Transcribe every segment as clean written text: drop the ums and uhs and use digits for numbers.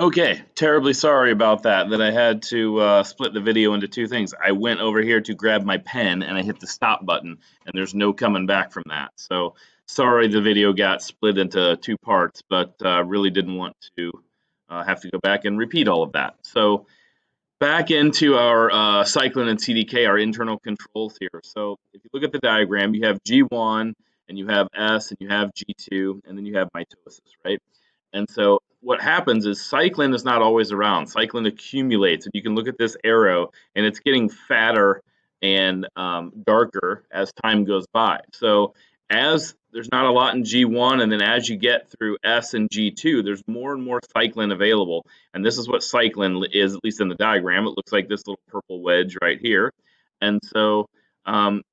Okay, terribly sorry about that I had to split the video into two things. I went over here to grab my pen and I hit the stop button, and there's no coming back from that. So sorry the video got split into two parts, but really didn't want to have to go back and repeat all of that. So back into our cyclin and CDK, our internal controls here. So if you look at the diagram, you have G1 and you have S and you have G2 and then you have mitosis, right? And so what happens is cyclin is not always around. Cyclin accumulates, and you can look at this arrow, and it's getting fatter and darker as time goes by. So as there's not a lot in G1, and then as you get through S and G2, there's more and more cyclin available. And this is what cyclin is, at least in the diagram. It looks like this little purple wedge right here. And so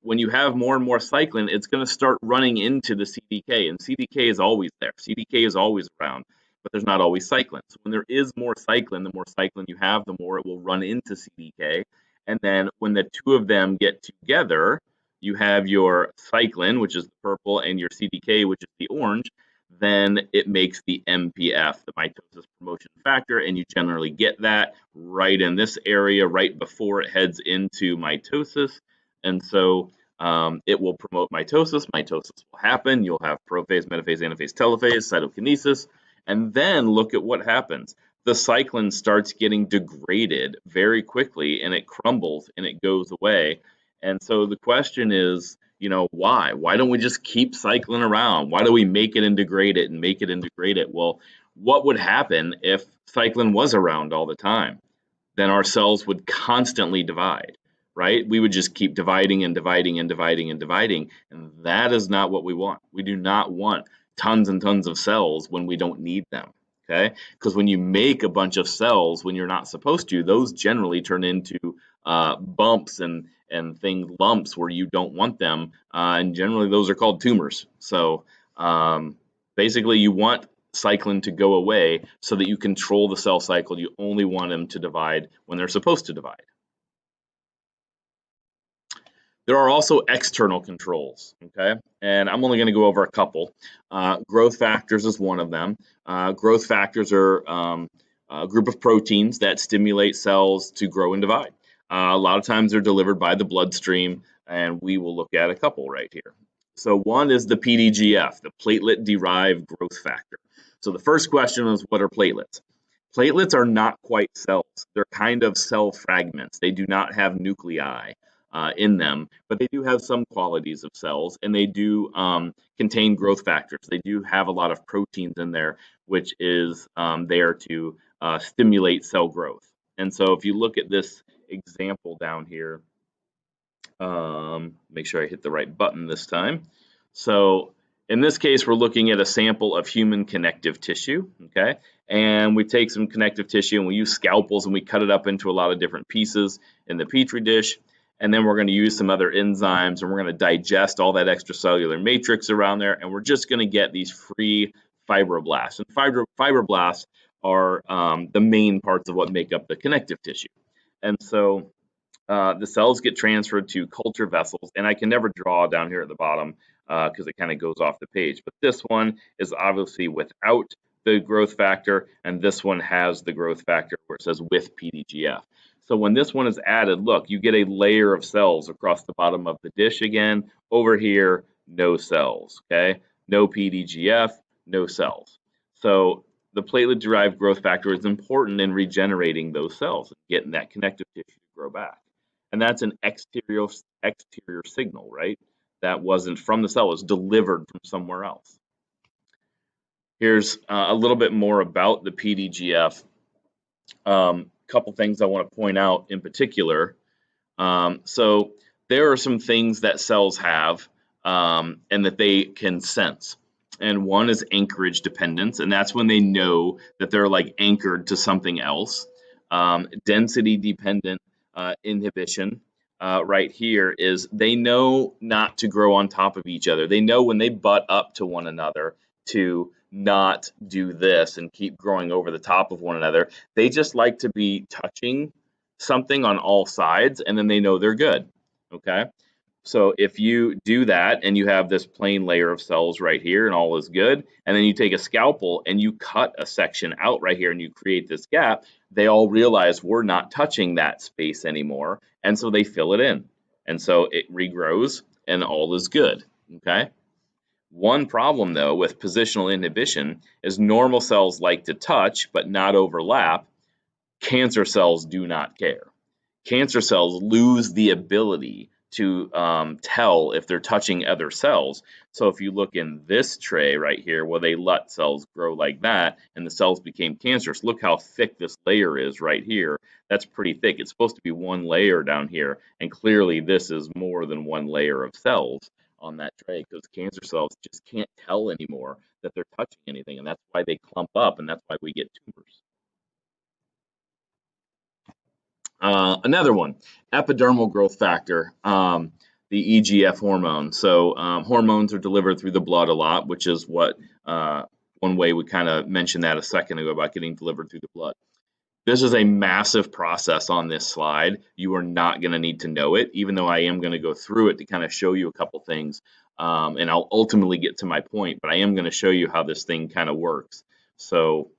when you have more and more cyclin, it's going to start running into the CDK, and CDK is always there. CDK is always around, but there's not always cyclin. So when there is more cyclin, the more cyclin you have, the more it will run into CDK. And then when the two of them get together, you have your cyclin, which is the purple, and your CDK, which is the orange. Then it makes the MPF, the mitosis promotion factor, and you generally get that right in this area, right before it heads into mitosis. And so it will promote mitosis. Mitosis will happen. You'll have prophase, metaphase, anaphase, telophase, cytokinesis. And then look at what happens. The cyclin starts getting degraded very quickly, and it crumbles and it goes away. And so the question is, why? Why don't we just keep cyclin around? Why do we make it and degrade it and make it and degrade it? Well, what would happen if cyclin was around all the time? Then our cells would constantly divide, right? We would just keep dividing and dividing and dividing and dividing. And that is not what we want. We do not want tons and tons of cells when we don't need them. Okay, because when you make a bunch of cells when you're not supposed to, those generally turn into bumps and lumps where you don't want them, and generally those are called tumors. So basically, you want cyclin to go away so that you control the cell cycle. You only want them to divide when they're supposed to divide. There are also external controls, okay? And I'm only going to go over a couple. Growth factors is one of them. Growth factors are a group of proteins that stimulate cells to grow and divide. A lot of times they're delivered by the bloodstream, and we will look at a couple right here. So one is the PDGF, the platelet-derived growth factor. So the first question is, what are platelets? Platelets are not quite cells. They're kind of cell fragments. They do not have nuclei in them, but they do have some qualities of cells, and they do contain growth factors. They do have a lot of proteins in there, which is there to stimulate cell growth. And so if you look at this example down here, make sure I hit the right button this time. So in this case, we're looking at a sample of human connective tissue, okay? And we take some connective tissue and we use scalpels and we cut it up into a lot of different pieces in the Petri dish. And then we're going to use some other enzymes, and we're going to digest all that extracellular matrix around there, and we're just going to get these free fibroblasts. And fibroblasts are the main parts of what make up the connective tissue. And so the cells get transferred to culture vessels, and I can never draw down here at the bottom because it kind of goes off the page. But this one is obviously without the growth factor, and this one has the growth factor where it says with PDGF. So when this one is added, look, you get a layer of cells across the bottom of the dish again. Over here, no cells, okay? No PDGF, no cells. So the platelet-derived growth factor is important in regenerating those cells, getting that connective tissue to grow back. And that's an exterior signal, right? That wasn't from the cell, it was delivered from somewhere else. Here's a little bit more about the PDGF. Couple things I want to point out in particular. So there are some things that cells have and that they can sense. And one is Anchorage dependence, and that's when they know that they're like anchored to something else. Density dependent inhibition right here is they know not to grow on top of each other. They know when they butt up to one another to not do this and keep growing over the top of one another. They just like to be touching something on all sides, and then they know they're good, okay? So if you do that and you have this plain layer of cells right here and all is good, and then you take a scalpel and you cut a section out right here and you create this gap, they all realize we're not touching that space anymore, and so they fill it in. And so it regrows and all is good, okay? One problem though with positional inhibition is normal cells like to touch but not overlap. Cancer cells do not care. Cancer cells lose the ability to tell if they're touching other cells. So if you look in this tray right here where they let cells grow like that and the cells became cancerous, look how thick this layer is right here. That's pretty thick. It's supposed to be one layer down here, and clearly this is more than one layer of cells on that tray because cancer cells just can't tell anymore that they're touching anything, and that's why they clump up, and that's why we get tumors. Another one, epidermal growth factor, the EGF hormone. So hormones are delivered through the blood a lot, which is what one way we kind of mentioned that a second ago about getting delivered through the blood. This is a massive process on this slide. You are not going to need to know it, even though I am going to go through it to kind of show you a couple things. And I'll ultimately get to my point, but I am going to show you how this thing kind of works. So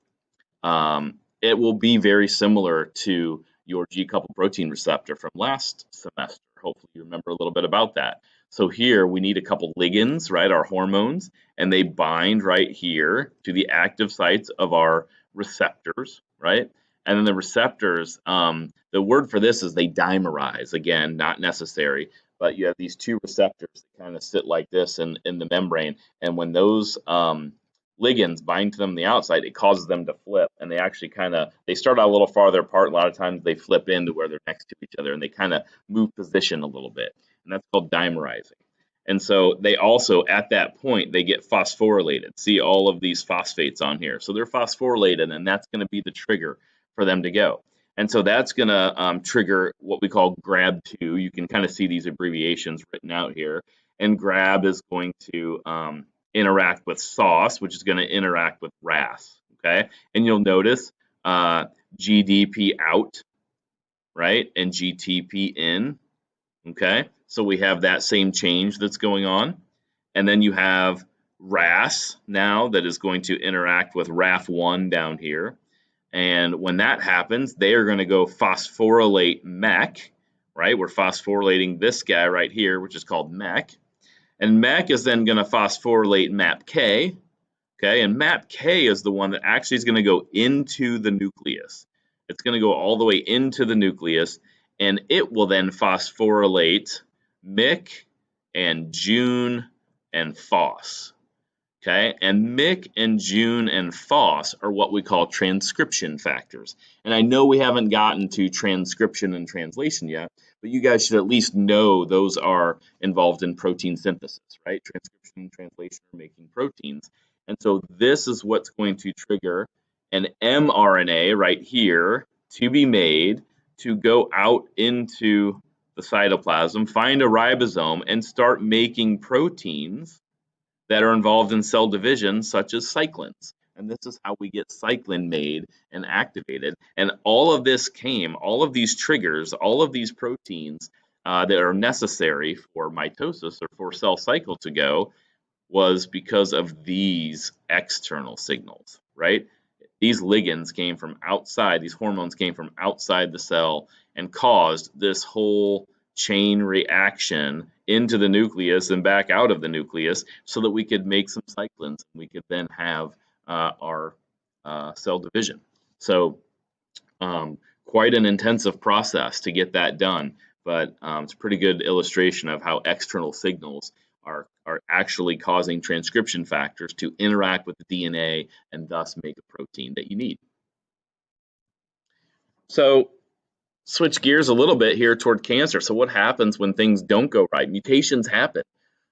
it will be very similar to your G-coupled protein receptor from last semester. Hopefully you remember a little bit about that. So here we need a couple ligands, right, our hormones, and they bind right here to the active sites of our receptors, right? And then the receptors, the word for this is they dimerize. Again, not necessary, but you have these two receptors that kind of sit like this in the membrane. And when those ligands bind to them on the outside, it causes them to flip, and they actually they start out a little farther apart. A lot of times they flip into where they're next to each other, and they kind of move position a little bit, and that's called dimerizing. And so they also, at that point, they get phosphorylated. See all of these phosphates on here. So they're phosphorylated, and that's going to be the trigger for them to go. And so that's going to trigger what we call GRAB2. You can kind of see these abbreviations written out here. And GRAB is going to interact with SOS, which is going to interact with RAS. Okay, and you'll notice GDP out, right, and GTP in. Okay, so we have that same change that's going on, and then you have RAS now that is going to interact with RAF1 down here, and when that happens, they are going to go phosphorylate MEK, right? We're phosphorylating this guy right here, which is called MEK. And MEK is then going to phosphorylate MAPK, okay? And MAPK is the one that actually is going to go into the nucleus. It's going to go all the way into the nucleus, and it will then phosphorylate MYC and Jun and FOS, okay? And MYC and Jun and FOS are what we call transcription factors. And I know we haven't gotten to transcription and translation yet, but you guys should at least know those are involved in protein synthesis, right? Transcription and translation are making proteins. And so this is what's going to trigger an mRNA right here to be made to go out into the cytoplasm, find a ribosome, and start making proteins that are involved in cell division, such as cyclins. And this is how we get cyclin made and activated. And all of this came, all of these triggers, all of these proteins that are necessary for mitosis or for cell cycle to go was because of these external signals, right? These ligands came from outside, these hormones came from outside the cell and caused this whole chain reaction into the nucleus and back out of the nucleus so that we could make some cyclins. We could then have our cell division. So quite an intensive process to get that done, but it's a pretty good illustration of how external signals are actually causing transcription factors to interact with the DNA and thus make a protein that you need. So switch gears a little bit here toward cancer. So what happens when things don't go right? Mutations happen.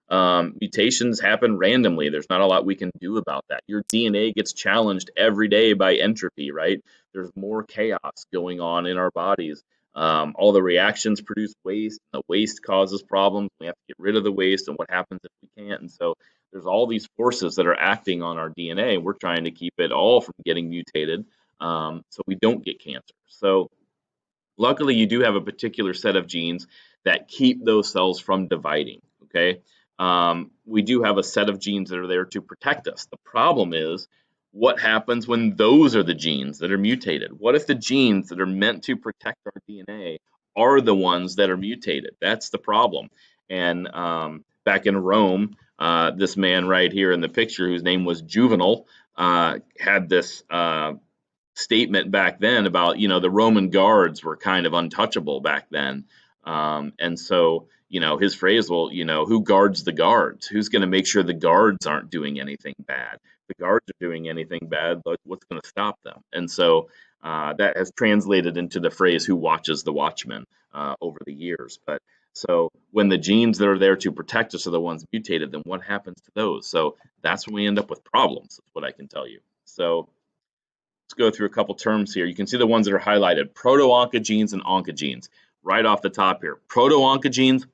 Mutations happen randomly. There's not a lot we can do about that. Your DNA gets challenged every day by entropy, right? There's more chaos going on in our bodies. All the reactions produce waste. The waste causes problems. We have to get rid of the waste, and what happens if we can't? And so there's all these forces that are acting on our DNA. We're trying to keep it all from getting mutated so we don't get cancer. So luckily, you do have a particular set of genes that keep those cells from dividing, okay? We do have a set of genes that are there to protect us. The problem is, what happens when those are the genes that are mutated? What if the genes that are meant to protect our DNA are the ones that are mutated? That's the problem. And back in Rome, this man right here in the picture, whose name was Juvenal, had this statement back then about, the Roman guards were kind of untouchable back then. And so, his phrase, well, who guards the guards? Who's going to make sure the guards aren't doing anything bad? If the guards are doing anything bad, what's going to stop them? And so that has translated into the phrase, who watches the watchman, over the years. But so when the genes that are there to protect us are the ones mutated, then what happens to those? So that's when we end up with problems, is what I can tell you. So let's go through a couple terms here. You can see the ones that are highlighted: Proto-Oncogenes and Oncogenes. Right off the top here, Proto-Oncogenes,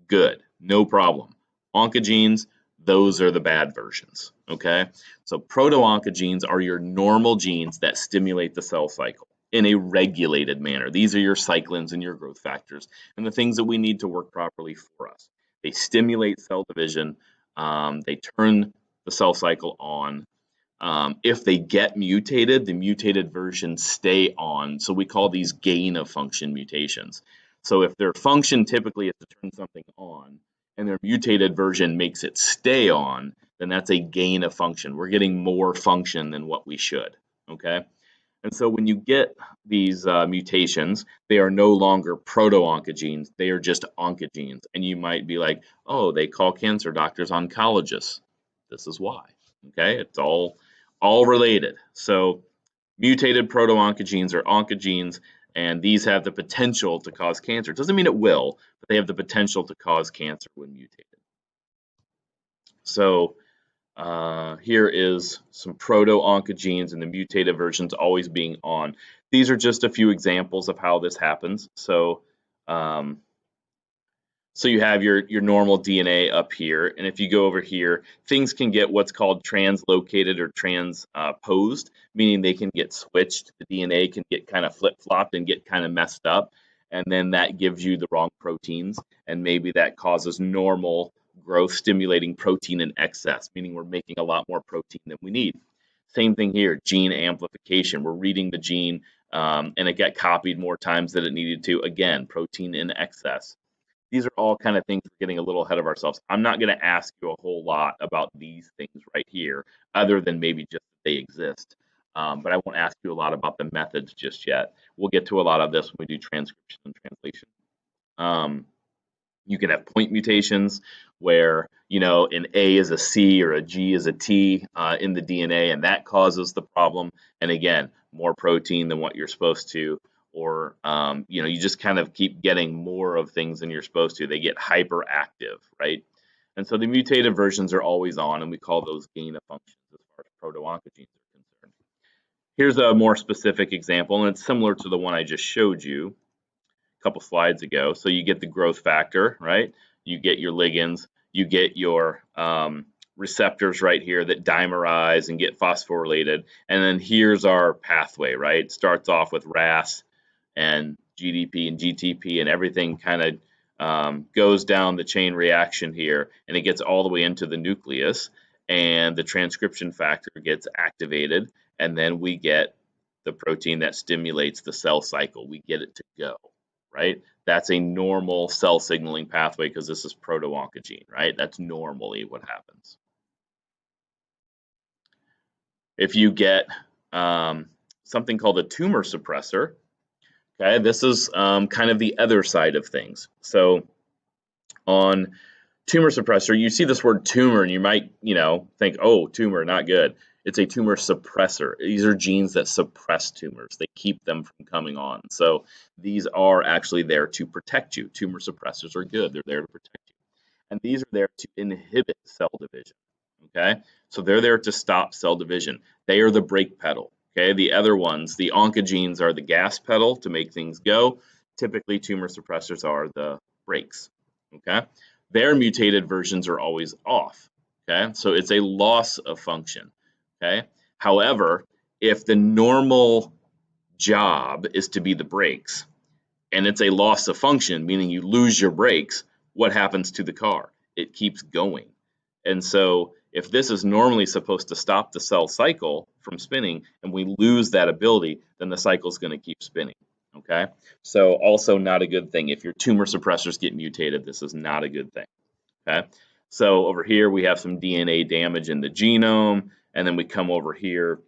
good, no problem. Oncogenes, those are the bad versions, okay? So Proto-Oncogenes are your normal genes that stimulate the cell cycle in a regulated manner. These are your cyclins and your growth factors and the things that we need to work properly for us. They stimulate cell division. They turn the cell cycle on. If they get mutated, the mutated versions stay on. So we call these gain of function mutations. So if their function typically is to turn something on and their mutated version makes it stay on, then that's a gain of function. We're getting more function than what we should, okay? And so when you get these mutations, they are no longer proto-oncogenes, they are just oncogenes. And you might be like, oh, they call cancer doctors oncologists. This is why, okay? It's all related. So mutated proto-oncogenes are oncogenes, and these have the potential to cause cancer. It doesn't mean it will, but they have the potential to cause cancer when mutated. So here is some proto-oncogenes and the mutated versions always being on. These are just a few examples of how this happens. So so you have your normal DNA up here, and if you go over here, things can get what's called translocated or transposed, meaning they can get switched. The DNA can get kind of flip-flopped and get kind of messed up, and then that gives you the wrong proteins, and maybe that causes normal growth stimulating protein in excess, meaning we're making a lot more protein than we need. Same thing here, gene amplification. We're reading the gene, and it got copied more times than it needed to. Again, protein in excess. These are all kind of things we're getting a little ahead of ourselves. I'm not going to ask you a whole lot about these things right here, other than maybe just that they exist. But I won't ask you a lot about the methods just yet. We'll get to a lot of this when we do transcription and translation. You can have point mutations where, an A is a C or a G is a T in the DNA, and that causes the problem. And again, more protein than what you're supposed to. Or you just kind of keep getting more of things than you're supposed to. They get hyperactive, right? And so the mutated versions are always on, and we call those gain of functions as far as proto-oncogenes are concerned. Here's a more specific example, and it's similar to the one I just showed you a couple slides ago. So you get the growth factor, right? You get your ligands, you get your receptors right here that dimerize and get phosphorylated. And then here's our pathway, right? It starts off with RAS and GDP and GTP, and everything kind of goes down the chain reaction here, and it gets all the way into the nucleus, and the transcription factor gets activated, and then we get the protein that stimulates the cell cycle. We get it to go, right? That's a normal cell signaling pathway because this is proto-oncogene, right? That's normally what happens. If you get something called a tumor suppressor, okay, this is kind of the other side of things. So on tumor suppressor, you see this word tumor and you might, think, oh, tumor, not good. It's a tumor suppressor. These are genes that suppress tumors. They keep them from coming on. So these are actually there to protect you. Tumor suppressors are good. They're there to protect you. And these are there to inhibit cell division, okay? So they're there to stop cell division. They are the brake pedal. Okay, the other ones, the oncogenes, are the gas pedal to make things go. Typically, tumor suppressors are the brakes. Okay, their mutated versions are always off. Okay, so it's a loss of function. Okay, however, if the normal job is to be the brakes, and it's a loss of function, meaning you lose your brakes, what happens to the car? It keeps going. And so if this is normally supposed to stop the cell cycle from spinning and we lose that ability, then the cycle is going to keep spinning. Okay, so also not a good thing. If your tumor suppressors get mutated, this is not a good thing. Okay, so over here we have some DNA damage in the genome, and then we come over here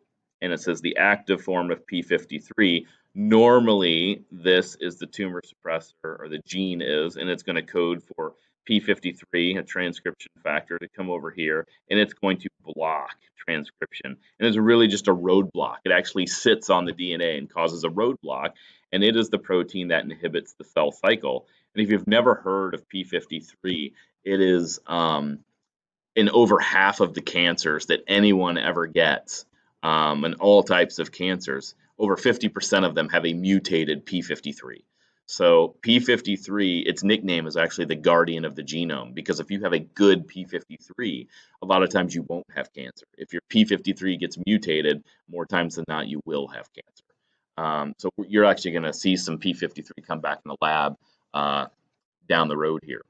and it says the active form of P53. Normally, this is the tumor suppressor, or the gene is, and it's going to code for P53, a transcription factor, to come over here, and it's going to block transcription. And it's really just a roadblock. It actually sits on the DNA and causes a roadblock, and it is the protein that inhibits the cell cycle. And if you've never heard of P53, it is in over half of the cancers that anyone ever gets, and all types of cancers. Over 50% of them have a mutated P53. So P53, its nickname is actually the guardian of the genome, because if you have a good P53, a lot of times you won't have cancer. If your P53 gets mutated, more times than not, you will have cancer. So you're actually going to see some P53 come back in the lab down the road here.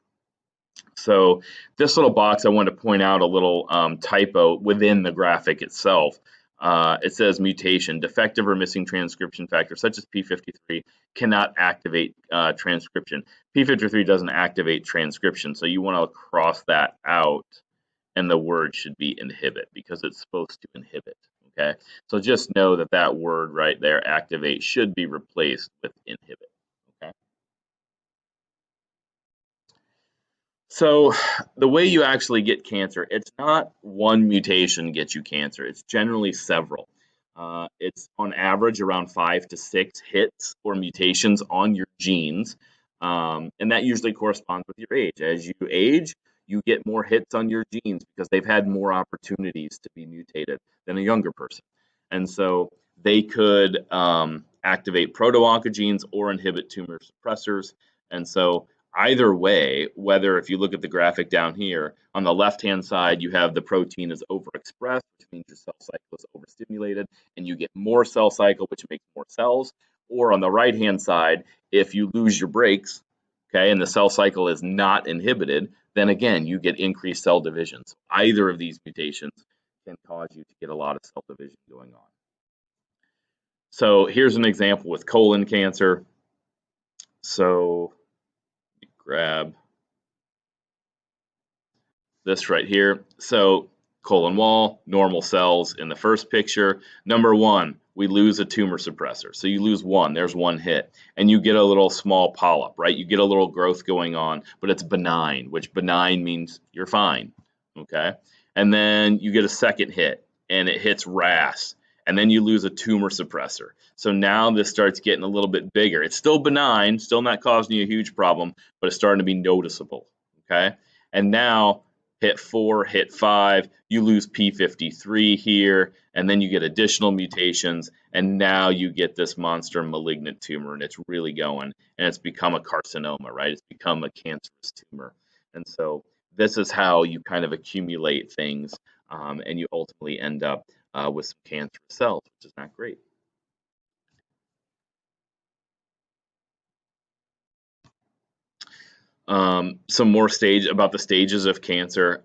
So this little box, I want to point out a little typo within the graphic itself. It says mutation, defective or missing transcription factor such as P53 cannot activate transcription. P53 doesn't activate transcription, so you want to cross that out, and the word should be inhibit, because it's supposed to inhibit. Okay, so just know that that word right there, activate, should be replaced with inhibit. Okay. So the way you actually get cancer, it's not one mutation gets you cancer. It's generally several. It's on average around 5 to 6 hits or mutations on your genes, and that usually corresponds with your age. As you age, you get more hits on your genes because they've had more opportunities to be mutated than a younger person. And so they could activate proto-oncogenes or inhibit tumor suppressors. And so either way, whether if you look at the graphic down here, on the left-hand side, you have the protein is overexpressed, which means your cell cycle is overstimulated, and you get more cell cycle, which makes more cells. Or on the right-hand side, if you lose your brakes, okay, and the cell cycle is not inhibited, then again, you get increased cell division. So either of these mutations can cause you to get a lot of cell division going on. So here's an example with colon cancer. So grab this right here. So colon wall, normal cells in the first picture. Number one, we lose a tumor suppressor. So you lose one, there's one hit, and you get a little small polyp, right? You get a little growth going on, but it's benign, which benign means you're fine, okay? And then you get a second hit, and it hits RAS, and then you lose a tumor suppressor. So now this starts getting a little bit bigger. It's still benign, still not causing you a huge problem, but it's starting to be noticeable, okay? And now hit 4, hit 5, you lose P53 here, and then you get additional mutations, and now you get this monster malignant tumor, and it's really going, and it's become a carcinoma, right? It's become a cancerous tumor. And so this is how you kind of accumulate things, and you ultimately end up with some cancerous cells, which is not great. Some more about the stages of cancer.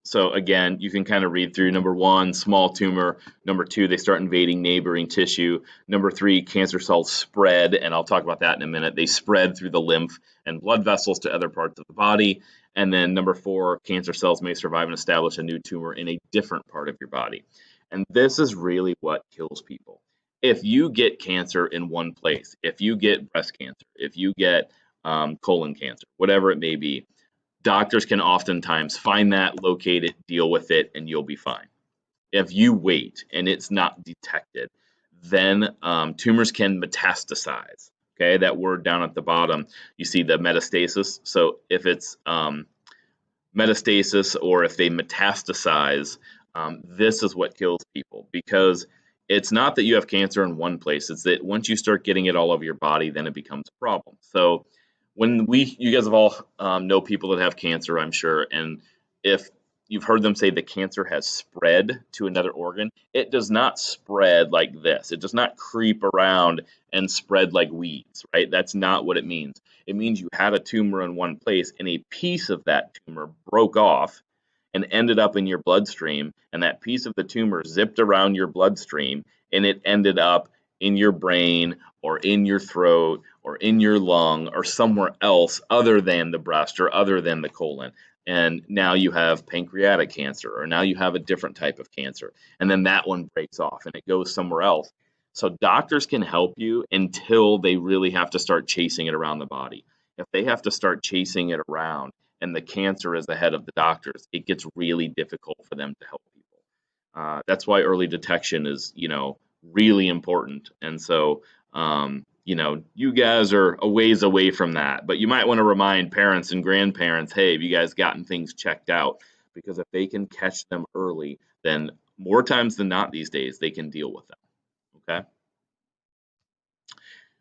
So again, you can kind of read through. Number 1, small tumor. Number 2, they start invading neighboring tissue. Number 3, cancer cells spread, and I'll talk about that in a minute. They spread through the lymph and blood vessels to other parts of the body. And then number 4, cancer cells may survive and establish a new tumor in a different part of your body. And this is really what kills people. If you get cancer in one place, if you get breast cancer, if you get colon cancer, whatever it may be, doctors can oftentimes find that, locate it, deal with it, and you'll be fine. If you wait and it's not detected, then tumors can metastasize. Okay, that word down at the bottom, you see the metastasis. So if it's metastasis or if they metastasize, this is what kills people, because it's not that you have cancer in one place. It's that once you start getting it all over your body, then it becomes a problem. So when you guys have all know people that have cancer, I'm sure, and if you've heard them say the cancer has spread to another organ. It does not spread like this. It does not creep around and spread like weeds, right? That's not what it means. It means you had a tumor in one place and a piece of that tumor broke off and ended up in your bloodstream, and that piece of the tumor zipped around your bloodstream and it ended up in your brain or in your throat or in your lung or somewhere else other than the breast or other than the colon. And now you have pancreatic cancer, or now you have a different type of cancer, and then that one breaks off and it goes somewhere else. So doctors can help you until they really have to start chasing it around the body. If they have to start chasing it around and the cancer is ahead of the doctors, it gets really difficult for them to help people. That's why early detection is, really important. And so, you guys are a ways away from that, but you might want to remind parents and grandparents, hey, have you guys gotten things checked out? Because if they can catch them early, then more times than not these days, they can deal with them. Okay.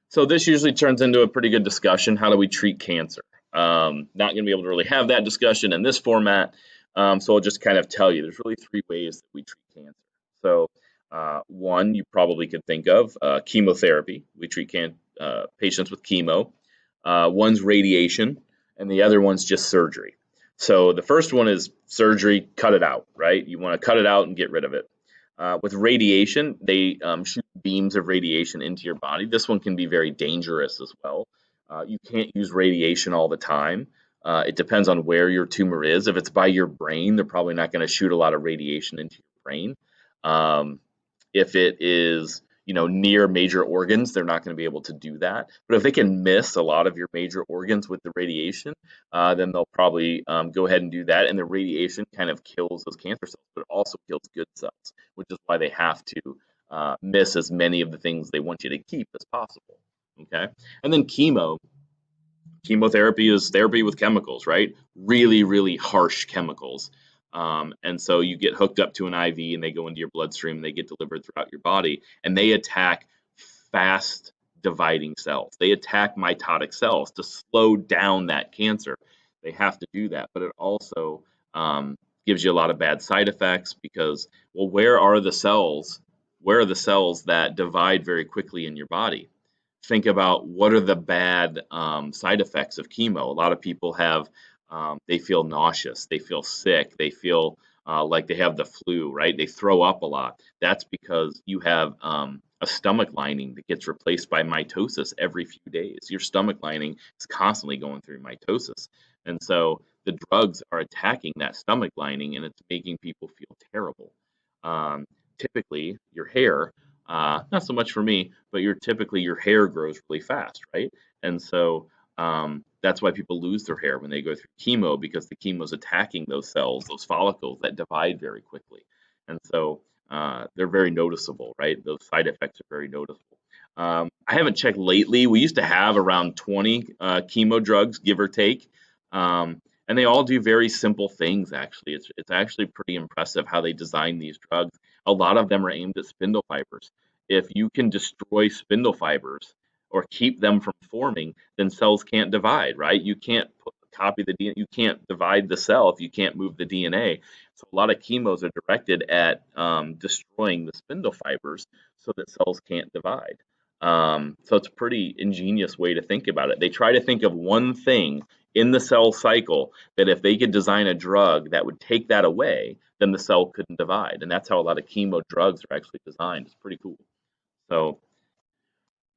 So this usually turns into a pretty good discussion. How do we treat cancer? Not going to be able to really have that discussion in this format. So I'll just kind of tell you, there's really three ways that we treat cancer. So one you probably could think of, chemotherapy. We treat patients with chemo. One's radiation, and the other one's just surgery. So the first one is surgery, cut it out, right? You want to cut it out and get rid of it. With radiation, they shoot beams of radiation into your body. This one can be very dangerous as well. You can't use radiation all the time. It depends on where your tumor is. If it's by your brain, they're probably not going to shoot a lot of radiation into your brain. If it is, near major organs, they're not going to be able to do that. But if they can miss a lot of your major organs with the radiation, then they'll probably go ahead and do that. And the radiation kind of kills those cancer cells, but it also kills good cells, which is why they have to miss as many of the things they want you to keep as possible. Okay. And then chemotherapy is therapy with chemicals, right? Really, really harsh chemicals. And so you get hooked up to an IV and they go into your bloodstream and they get delivered throughout your body, and they attack fast dividing cells. They attack mitotic cells to slow down that cancer. They have to do that, but it also gives you a lot of bad side effects because, well, where are the cells? Where are the cells that divide very quickly in your body? Think about what are the bad side effects of chemo. A lot of people have, they feel nauseous, they feel sick, they feel like they have the flu, right? They throw up a lot. That's because you have a stomach lining that gets replaced by mitosis every few days. Your stomach lining is constantly going through mitosis. And so the drugs are attacking that stomach lining and it's making people feel terrible. Typically, your hair, not so much for me, but typically your hair grows really fast, right? And so that's why people lose their hair when they go through chemo, because the chemo is attacking those cells, those follicles that divide very quickly. And so they're very noticeable, right? Those side effects are very noticeable. I haven't checked lately. We used to have around 20 chemo drugs, give or take. And they all do very simple things, actually. It's actually pretty impressive how they design these drugs. A lot of them are aimed at spindle fibers. If you can destroy spindle fibers or keep them from forming, then cells can't divide, right? You can't copy the DNA, you can't divide the cell if you can't move the DNA. So a lot of chemos are directed at destroying the spindle fibers so that cells can't divide. So it's a pretty ingenious way to think about it. They try to think of one thing in the cell cycle that if they could design a drug that would take that away, then the cell couldn't divide. And that's how a lot of chemo drugs are actually designed. It's pretty cool. So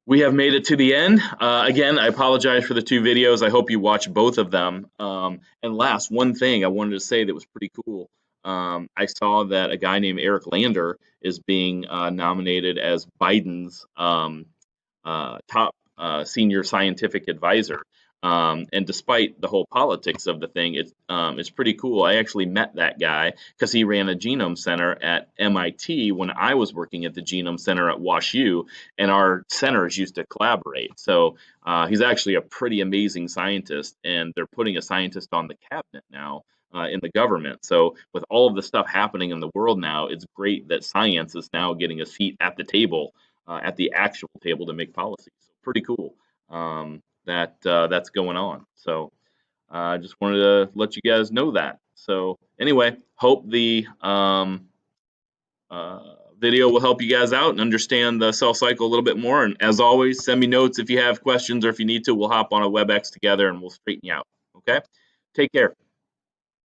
we have made it to the end. Again, I apologize for the two videos. I hope you watch both of them. And last, one thing I wanted to say that was pretty cool. I saw that a guy named Eric Lander is being nominated as Biden's top senior scientific advisor. And despite the whole politics of the thing, it's pretty cool. I actually met that guy because he ran a genome center at MIT when I was working at the genome center at WashU, and our centers used to collaborate. So he's actually a pretty amazing scientist, and they're putting a scientist on the cabinet now in the government. So with all of the stuff happening in the world now, it's great that science is now getting a seat at the table, at the actual table to make policies. So pretty cool. That's going on. So I just wanted to let you guys know that. So anyway, hope the video will help you guys out and understand the cell cycle a little bit more. And as always, send me notes if you have questions, or if you need to, we'll hop on a WebEx together and we'll straighten you out. Okay? Take care.